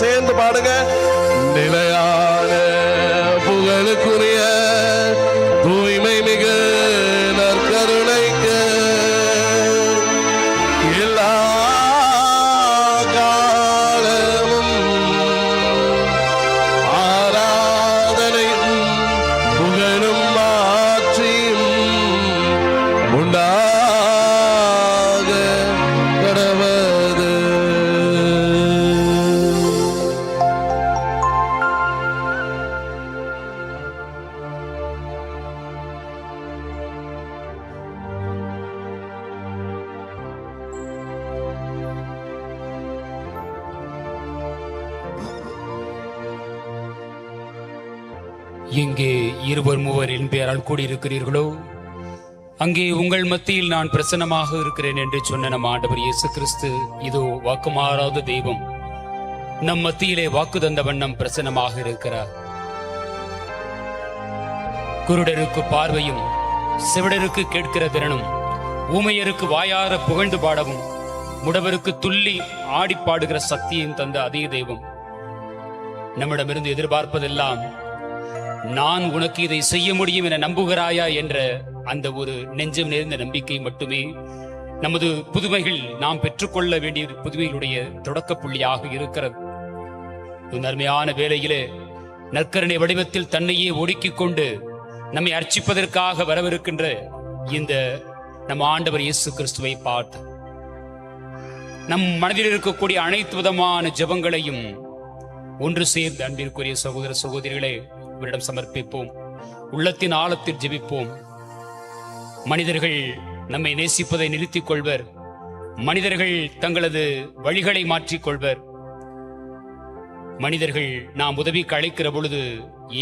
சேர்ந்து பாடுங்க. நிலையான புகழுக்குரிய தூய்மை மிகு நற்கருணைக்கு எல்லா காலமும் ஆராதனையும் புகழும் மாற்றியும் உண்டாக கடவது. எங்கே இருவர் மூவர் என் பெயரால் கூடியிருக்கிறீர்களோ அங்கே உங்கள் மத்தியில் நான் பிரசன்னமாக இருக்கிறேன் என்று சொன்ன நம் ஆண்டவர் இயேசு கிறிஸ்து இதோ வாக்குமாறாத தெய்வம் நம் மத்தியிலே வாக்கு தந்த வண்ணம் பிரசன்னமாக இருக்கிறார். குருடருக்கு பார்வையும் செவிடருக்கு கேட்கிற திறனும் ஊமையருக்கு வாயார புகழ்ந்து பாடவும் முடவருக்கு துள்ளி ஆடி பாடுகிற சக்தியும் தந்த அதே தெய்வம் நம்மிடமிருந்து எதிர்பார்ப்பதெல்லாம் நான் உனக்கு இதை செய்ய முடியும் என நம்புகிறாயா என்ற அந்த ஒரு நெஞ்சம் நிறைந்த நம்பிக்கை மட்டுமே நமது புதுமைகள் நாம் பெற்றுக்கொள்ள வேண்டிய புதுமைகளுடைய தொடக்க புள்ளியாக இருக்கிறது. அருமையான வேளையிலே நற்கருணை வடிவத்தில் தன்னையே ஒடுக்கிக் கொண்டு நம்மை அர்ச்சிப்பதற்காக வரவிருக்கின்ற இந்த நம் ஆண்டவர் இயேசு கிறிஸ்துவை பார்த்து நம் மனதில் இருக்கக்கூடிய அனைத்து விதமான ஜெபங்களையும் ஒன்று சேர்ந்து அன்பிற்குரிய சகோதர சகோதரிகளே இவரிடம் சமர்ப்பிப்போம். உள்ளத்தின் ஆழத்தில் ஜெபிப்போம். மனிதர்கள் நம்மை நேசிப்பதை நிறுத்திக் கொள்வர். மனிதர்கள் தங்களது வழிகளை மாற்றிக் கொள்வர். மனிதர்கள் நாம் உதவிக்கு அழைக்கிற பொழுது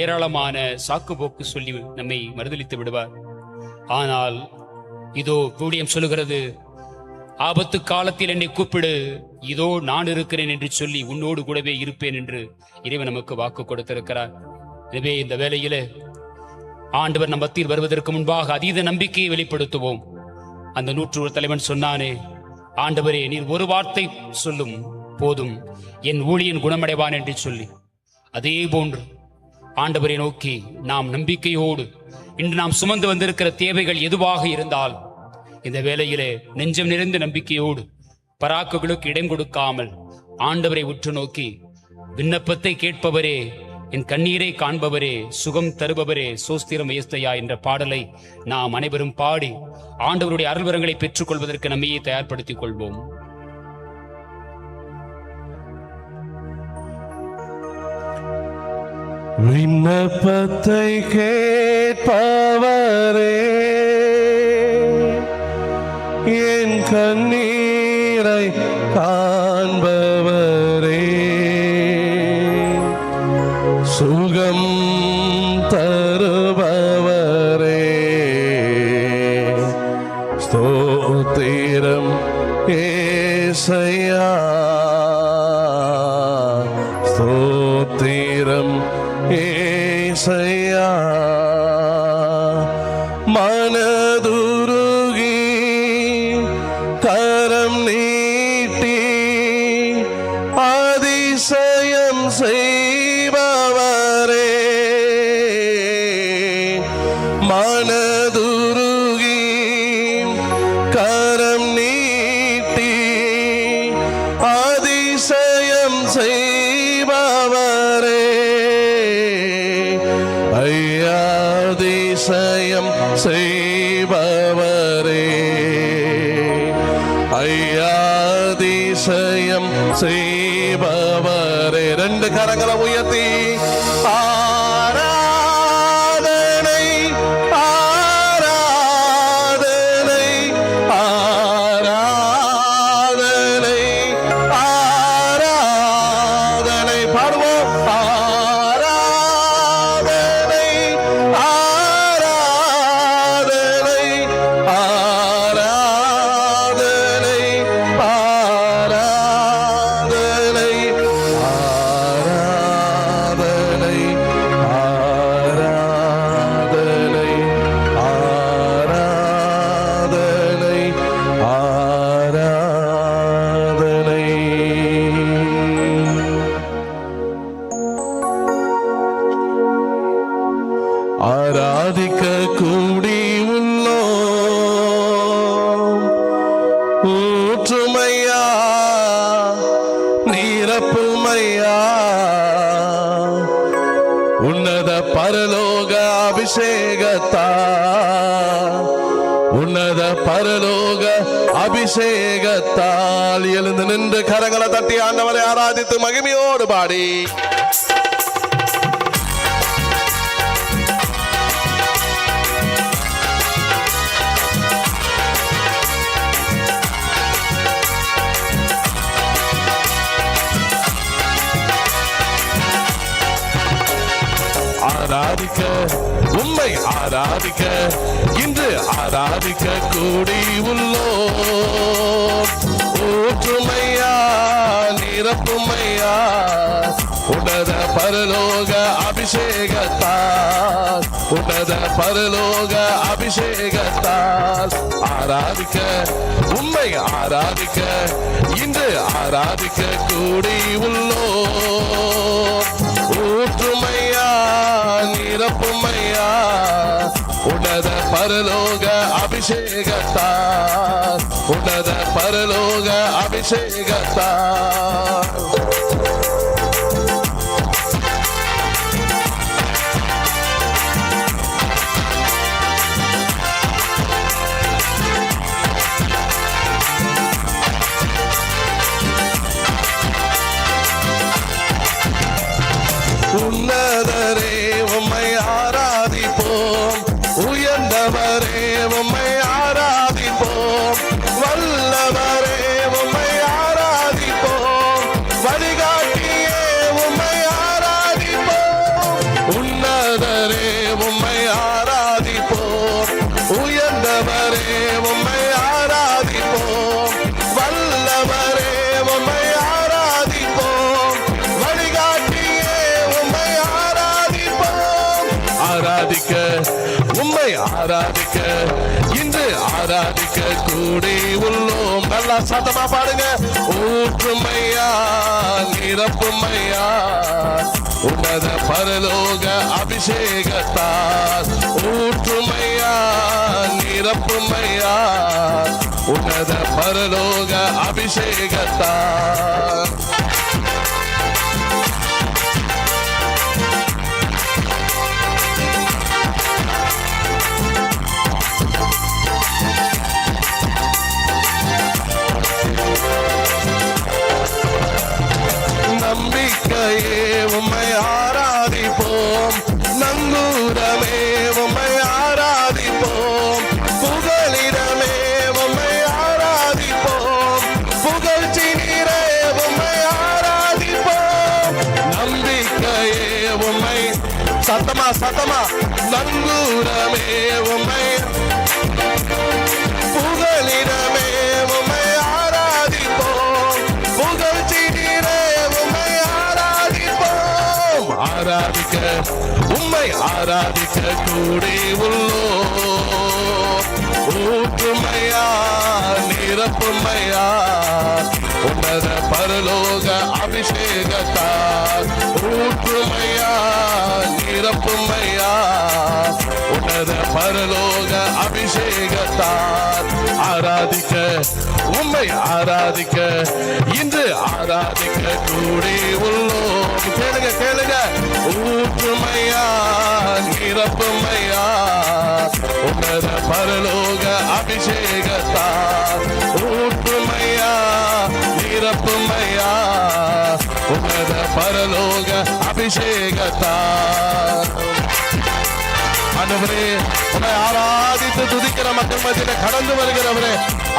ஏராளமான சாக்கு போக்கு சொல்லி நம்மை மறுதலித்து விடுவார். ஆனால் இதோ ஊழியம் சொல்லுகிறது, ஆபத்து காலத்தில் என்னை கூப்பிடு, இதோ நான் இருக்கிறேன் என்று சொல்லி உன்னோடு கூடவே இருப்பேன் என்று இறைவன் நமக்கு வாக்கு கொடுத்திருக்கிறார். எனவே இந்த வேளையிலே ஆண்டவர் நம் மத்தியில் வருவதற்கு முன்பாக அதீத நம்பிக்கையை வெளிப்படுத்துவோம். அந்த 101 தலைவன் சொன்னானே, ஆண்டவரே நீர் ஒரு வார்த்தை சொல்லும் போதும் என் ஊழியன் குணமடைவான் என்று சொல்லி, அதே போன்று ஆண்டவரை நோக்கி நாம் நம்பிக்கையோடு இன்று நாம் சுமந்து வந்திருக்கிற தேவைகள் எதுவாக இருந்தால் இந்த வேளையிலே நெஞ்சம் நிறைந்த நம்பிக்கையோடு பராக்குகளுக்கு இடம் கொடுக்காமல் ஆண்டவரை உற்று நோக்கி, விண்ணப்பத்தை கேட்பவரே, என் கண்ணீரை காண்பவரே, சுகம் தருபவரே, சோஸ்திரம் ஏஸ்தையா என்ற பாடலை நாம் அனைவரும் பாடி ஆண்டவருடைய அருள்வரங்களை பெற்றுக் கொள்வதற்கு நம்மையே தயார்படுத்திக் கொள்வோம். விண்ணப்பத்தை கேட்பவரே, என் கண்ணீரை காண்பவரே, சுகம் தருபவரே, ஸ்தோத்திரம் ஏசையா, ஸ்தோத்திரம் ஏசையா. மனதுருகி கரம் நீட்டி அதிசயம் செய்பவரே, மனதுருகி கரம் நீட்டி அதிசயம் செய்பவரே, ஐயா அதிசயம் செய்பவரே, ஐயா அதிசயம் செய்பவரே. 2 கரங்களை உயர்த்தி ஆராதனை ஆராதனை ஆராதனை ஆராதனை பாடுவோம். ஆராதனை ஆராதனை ஆராதனை ஆராதனை ஆராதனை ஆராதிக்க கூடி உள்ளோம். ஊற்றுமையா நீரப்புமையா உன்னத பரலோக அபிஷேகத்தா, உன்னத பரலோக அபிஷேகத்தால் எழுந்து நின்று கரங்களை தட்டி ஆண்டவரை ஆராதித்து மகிமையோடு பாடி ஆராதிக்க, உம்மை ஆராதிக்க, இன்று ஆராதிக்க கூடி உள்ளோம். ஊற்றுமையா நிரப்புமையா உன்னத பரலோக அபிஷேகத்தால், உன்னத பரலோக அபிஷேகத்தால் ஆராதிக்க, உம்மை ஆராதிக்க, இன்று ஆராதிக்க கூடி உள்ளோம். ஊற்றுமையா நிரப்புமையா உன்னத பரலோக அபிஷேகத்தால், உன்னத பரலோக அபிஷேகத்தால் உன்னதரே உம்மை ஆராதிப்போம், உயர்ந்தவரே உம்மை ஆராதிப்போம், வல்லவரே உம்மை ஆராதிப்போம், வழிகாட்டியே உம்மை ஆராதிப்போம். உன்னதரே உம்மை ஆராதிப்போம், உயர்ந்தவரே உம்மை ஆராதிப்போம், வல்லவரே உம்மை ஆராதிப்போம், வழிகாட்டியே உம்மை ஆராதிப்போம். ஆராதிக்க, உம்மை ஆராதிக்க, இன்று ஆராதிக்க கூடி உள்ளோம். நல்லா சத்தமா பாடுங்க. ஊற்றுமையா நிரப்புமையா உன்னத பரலோக அபிஷேகத்தால், ஊற்றுமையா நிரப்புமையா உன்னத பரலோக அபிஷேகத்தால் நம்பிக்கையே உம்மை ஆராதிப்போம், நங்கூரமே உம்மை ஆராதிப்போம், புகலிடமே உம்மை ஆராதிப்போம், புகழ்ச்சி நீரே உம்மை ஆராதிப்போம். நம்பிக்கையே உம்மை, சத்தமா சத்தமா, நங்கூரமே உம்மை, புகலிடமே உம்மை ஆராதிப்போம், புகழ்ச்சி நீரே உம்மை ஆராதிப்போம். ஆராதிக்க, உம்மை ஆராதிக்க கூடி உள்ளோம். ஊற்றுமையா நிரப்புமையா உன்னத பரலோக அபிஷேகத்தால், ஊற்றுமையா நிரப்புமையா உன்னத பரலோக அபிஷேகத்தால் ஆராதிக்க, உம்மை ஆராதிக்க, இன்று ஆராதிக்க கூடி உள்ளோம். கேளுங்க கேளுங்க. ஊற்றுமையா நிரப்புமையா உன்னத பரலோக அபிஷேகத்தால், ஊற்றுமையா நிரப்புமையா உன்னத பரலோக அபிஷேகத்தால். ஆண்டவரே, உம்மை ஆராதித்து துதிக்கிற மக்கள் மத்தியில கடந்து வருகிறவரே,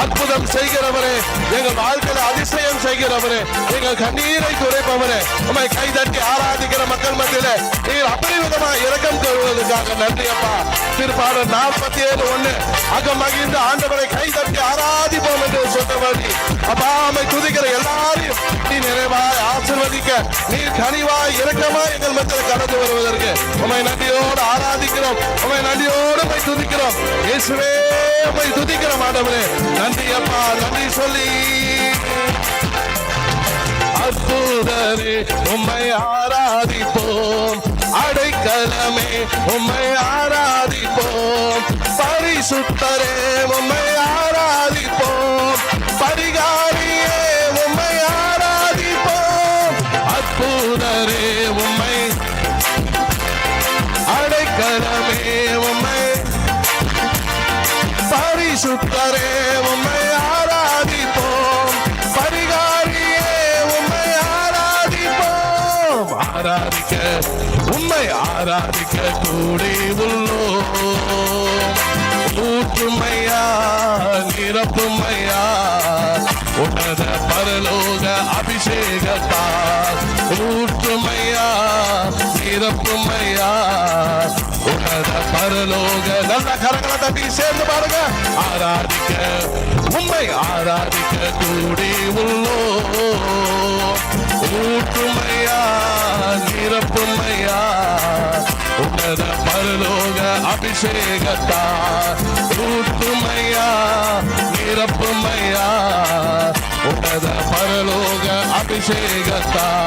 அற்புதம் செய்கிறவரே, எங்கள் வாழ்க்கையில அதிசயம் செய்கிறவரே, எங்கள் கண்ணீரை துடைப்பவரே, உம்மை கைதட்டி ஆராதிக்கிற மக்கள் மத்தியில நீர் அபரிவிதமாய் இரக்கம் கொள்வதற்காக நன்றி அப்பா. திருப்பாடல் 47:1 அகம் மகிழ்ந்த ஆண்டவரை கைதட்டி ஆராதிப்போம் என்று சொன்னபடி அப்பா, உம்மை துதிக்கிற எல்லாரையும் நீ நிறைவாய் ஆசீர்வதிக்க, நீர் கனிவாய் இரக்கமாய் எங்கள் மத்தியில் கடந்து வருவதற்கு உம்மை நன்றியோடு ஆராதிக்கிறோம், உம்மை நன்றியோடு உம்மை துதிக்கிறோம். இயேசுவே, உம்மை துதிக்கிறோம் ஆண்டவரே. நன்றி அப்பா, நன்றி சொல்லி அற்புதரே உம்மை ஆராதிப்போம், அடைக்கல அடைக்கலமே உம்மை ஆராதிப்போம், பரிசுத்தரே உம்மை ஆராதிப்போம், பரிகாரியே உம்மை ஆராதிப்போம், அற்புதரே உம்மை அடைக்கலமே உம்மை பரிசுத்தரே உம்மை ஆராதிப்போம், பரிகாரியே உம்மை ஆராதிப்போம். ஆராதிக்க உம்மை ஆராதிக்க கூடி உள்ளோம், ஊற்றுமையா நிரப்புமையா உன்னத பரலோக அபிஷேகத்தால், ஊற்றுமையா நிரப்புமையா உன்னத பரலோக. நல்ல கரங்களை தட்டி சேர்ந்து பாருங்க. ஆராதிக்க உம்மை ஆராதிக்க கூடி உள்ளோம், ஊற்றுமையா நிரப்புமையா உன்னத பரலோக அபிஷேகத்தால், ஊற்றுமையா நிரப்புமையா உன்னத பரலோக அபிஷேகத்தால்.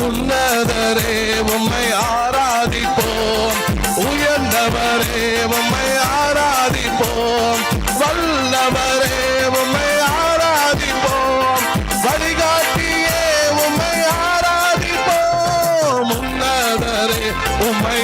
உன்னதரே உம்மை ஆராதிப்போம், உயர்ந்தவரே உம்மை ஆராதிப்போம், வல்லவரே உம்மை ஆராதிப்போம், வழிகாட்டியே உம்மை ஆராதிப்போம். உன்னதரே உம்மை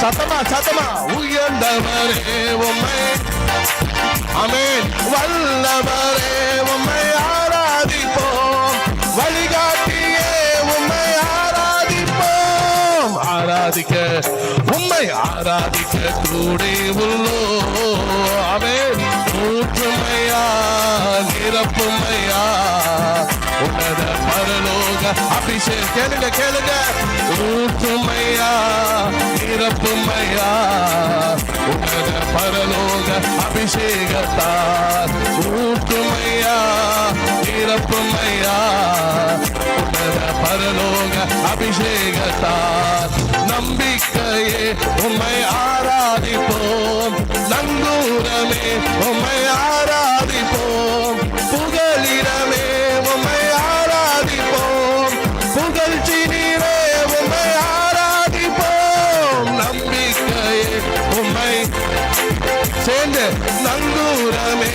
சத்தமா உயர்ந்தவரே உம்மை ஆமென், வல்லவரே உம்மை ஆராதிப்போம், வழிகாட்டியே உம்மை ஆராதிப்போம். ஆராதிக்க உம்மை ஆராதிக்க கூடி உள்ளோம், ஆமென், ஊற்றுமையா நிரப்புமையா உன்னத பரலோக அபிஷேகம். கேளுங்க கேளுங்க. ஊற்றுமையா நிரப்புமையா உன்னத பரலோக அபிஷேகத்தால், ஊற்றுமையா நிரப்புமையா உன்னத பரலோக அபிஷேகத்தால். நம்பிக்கையே உம்மை ஆராதிப்போம், நங்கூரமே உம்மை ஆராதிப்போம், புகலிடமே உம்மை ஆராதிப்போம், புகழ்ச்சி நீரே உம்மை ஆராதிப்போம். நம்பிக்கையே உம்மை சேர்ந்து நங்கூரமே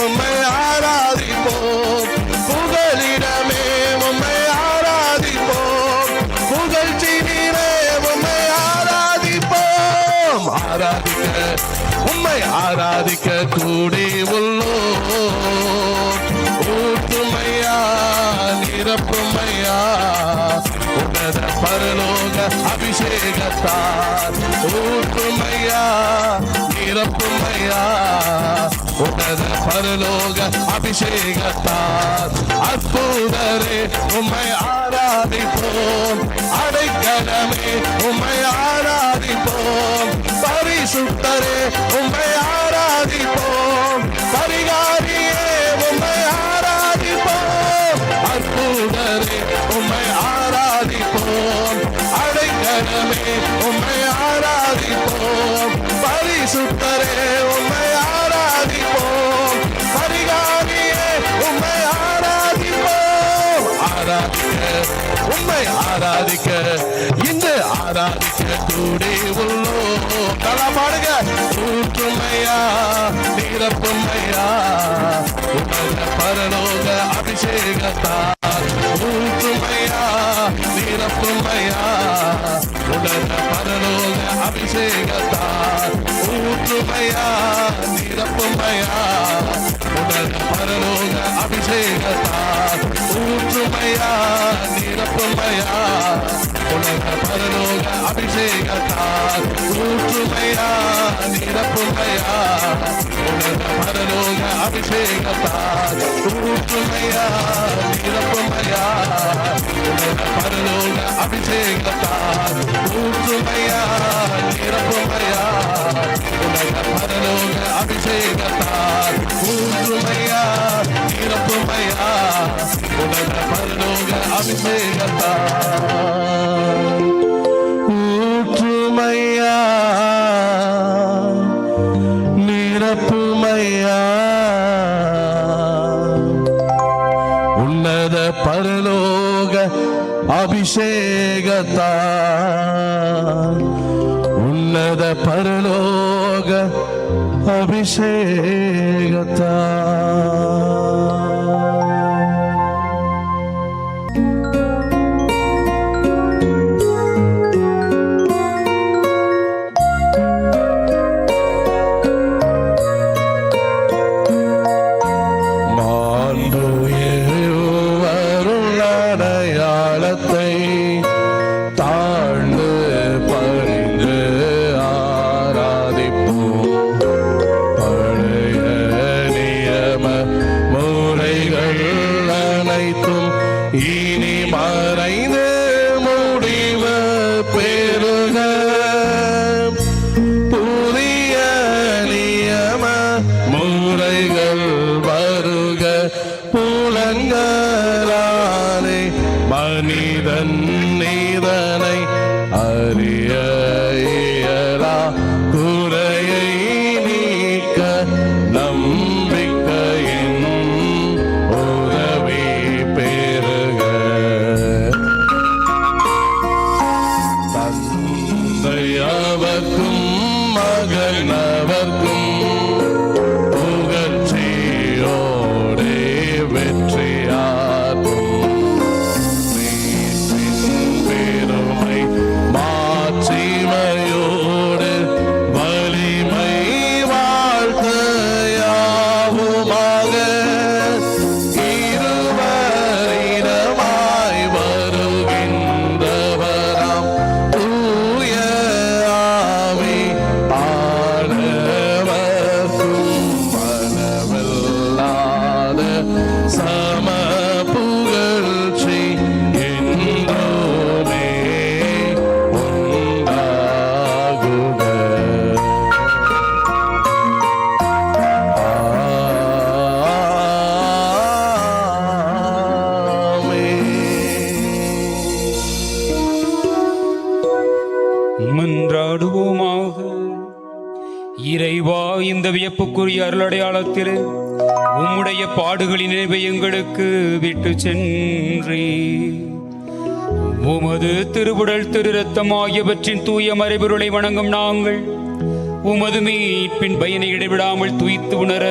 உம்மை ஆராதிப்போம், புகலிடமே உம்மை ஆராதிப்போம், புகழ்ச்சி நீரே உம்மை ஆராதிப்போம். ஆராதிக்க உம்மை ஆராதிக்க கூடி உள்ளோம், ஊற்றுமையா நிரப்புமையா உன்னத பரலோக அபிஷேகத்தால், ஊற்றுமையா நிரப்புமையா உன்னத பரலோக அபிஷேகத்தால். அற்புதரே உம்மை ஆராதிப்போம், அடைக்கலமே உம்மை ஆராதிப்போம், பரிசுத்தரே உம்மை ஆராதிப்போம், பரிகாரியே உம்மை ஆராதிப்போம், அற்புதரே உம்மை ஆராதிப்போம், அடைக்கலமே உம்மை ஆராதிப்போம், பரிசுத்தரே உம்மை ஆராதிப்போம், பரிகாரியே உம்மை ஆராதிப்போம். ஆராதிக்க உம்மை ஆராதிக்க இந்த ஆராதிக்க கூடி உள்ளோம். நல்லா பாடுங்க. ஊற்றுமையா நிரப்புமையா உன்னத பரலோக அபிஷேகத்தால், ஊற்றுமையா நிரப்புமையா உன்னத பரலோக அபிஷேகத்தால், ஊற்றுமையா நிரப்புமையா உன்னத பரலோக அபிஷேகத்தால், ஊற்றுமையா நிரப்புமையா உன்னத பரலோக அபிஷேகத்தால், ஊற்றுமையா நிரப்புமையா உன்னத பரலோக அபிஷேகத்தால், ஊற்றுமையா நிரப்புமையா உன்னத பரலோக அபிஷேகத்தால், ஊற்றுமையா நிரப்புமையா உன்னத பரலோக அபிஷேகத்தால், ஊற்றுமையா நிரப்புமையா உன்னத பரலோக அபிஷேகத்தால். அபிஷேகத்தால் உன்னத பரலோக அபிஷேகத்தால் மனிதன் நீதனை அறிய இயலா குறையை நீக்க நம்பிக்கையின் உதவி பெறுக. தந்தையவர்க்கும் மகனவர்க்கும் புகழ்ச்சியோடே வெற்றியாகும் மாட்சிமையோடு வலிமை வாழ்க்கையாவுமாக இருவரிடமாய் வருகின்றவராம் தூய ஆவி ஆனவர்க்கும் மனமில்லாத சம புகழ்ச்சி என்றுமே உண்டாகுக. மன்றாடுவோமாக. இறைவா, இந்த வியப்புக்குரிய அருளடையாளத்திலே உம்முடைய பாடுகளின் நினைவை எங்களுக்கு விட்டு சென்றே உமது திருவுடல் திரு ரத்தம் ஆகியவற்றின் தூய மறைபொருளை வணங்கும் நாங்கள் உமது மீட்பின் பயனை இடைவிடாமல் துய்த்து உணர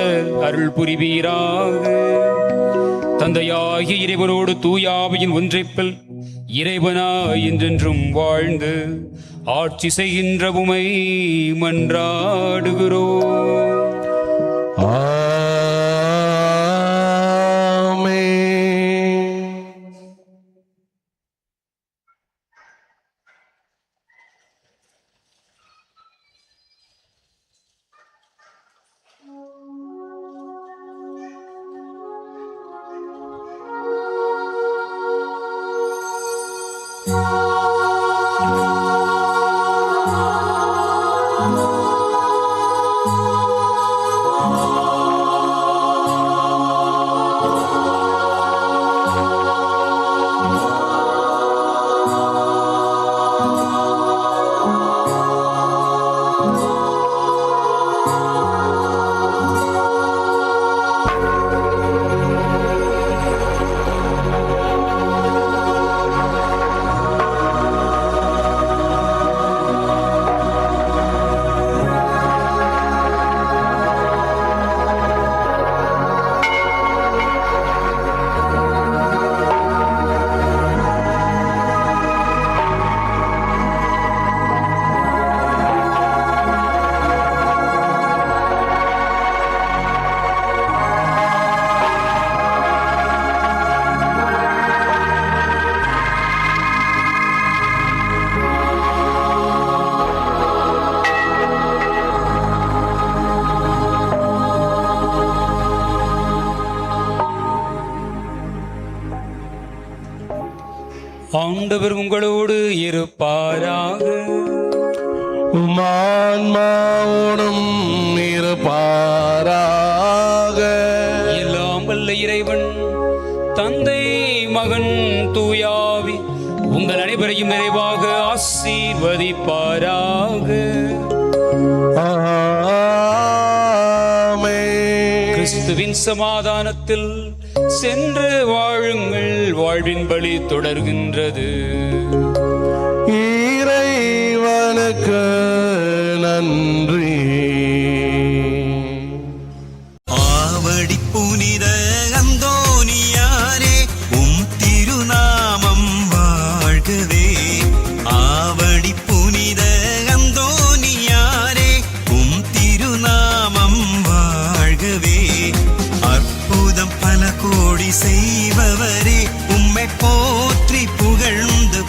அருள் புரிவீராக. தந்தையாகிய இறைவனோடு தூய ஆவியின் ஒன்றைப்பில் இறைவனாய் என்றென்றும் வாழ்ந்து ஆட்சி செய்கின்ற உமை மன்றாடுகிறோம். ஆண்டவர் உங்களோடு இருப்பாராக. உம்மான்மாவோடும் இருப்பாராக. எல்லாம் வல்ல இறைவன் தந்தை மகன் தூயாவி உங்கள் அனைவரையும் நிறைவாக ஆசீர்வதிப்பாராக. ஆமென். கிறிஸ்துவின் சமாதானத்தில் சென்று வாழுங்கள், வாழ்வின் பலி தொடர்கின்றது. இறைவனுக்கு நன்றி. ஆவடி புனித அந்தோனியாரே உம் திருநாமம் வாழ்கவே. ஆவடி புனித அந்தோனியாரே உம் திருநாமம் வாழ்கவே. அற்புதம் பல கோடி செய்பவரே உம்மை போற்றி புகழ்ந்து